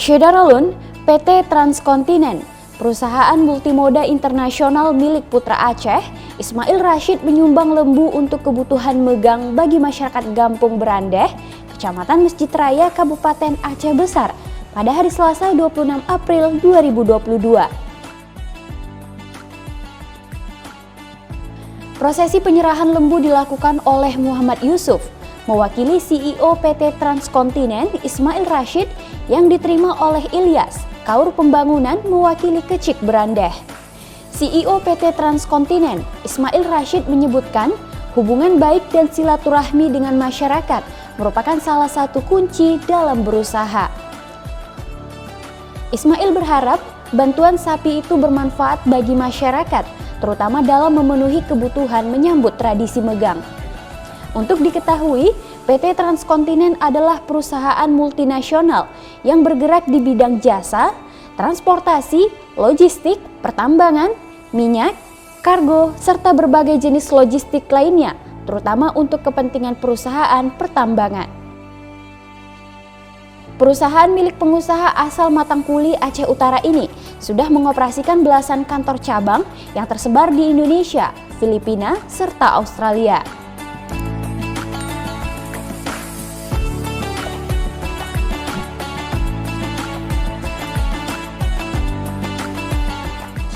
Syederalun, PT Transkontinen, perusahaan multimoda internasional milik putra Aceh, Ismail Rashid menyumbang lembu untuk kebutuhan megang bagi masyarakat Gampung Berandeh, Kecamatan Mesjid Raya, Kabupaten Aceh Besar, pada hari Selasa 26 April 2022. Prosesi penyerahan lembu dilakukan oleh Muhammad Yusuf, mewakili CEO PT Transkontinen Ismail Rashid yang diterima oleh Ilyas, Kaur Pembangunan mewakili Kecik Berandeh. CEO PT Transkontinen Ismail Rashid menyebutkan hubungan baik dan silaturahmi dengan masyarakat merupakan salah satu kunci dalam berusaha. Ismail berharap bantuan sapi itu bermanfaat bagi masyarakat, terutama dalam memenuhi kebutuhan menyambut tradisi megang. Untuk diketahui, PT Transkontinen adalah perusahaan multinasional yang bergerak di bidang jasa, transportasi, logistik, pertambangan, minyak, kargo, serta berbagai jenis logistik lainnya, terutama untuk kepentingan perusahaan pertambangan. Perusahaan milik pengusaha asal Matangkuli, Aceh Utara ini sudah mengoperasikan belasan kantor cabang yang tersebar di Indonesia, Filipina, serta Australia.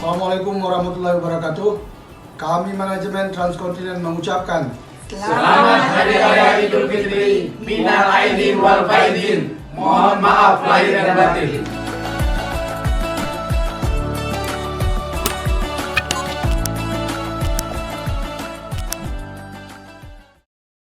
Assalamualaikum warahmatullahi wabarakatuh. Kami manajemen Transkontinen mengucapkan Selamat Hari Raya Idul Fitri, minal aidin wal faidin. Mohon maaf lahir dan batin.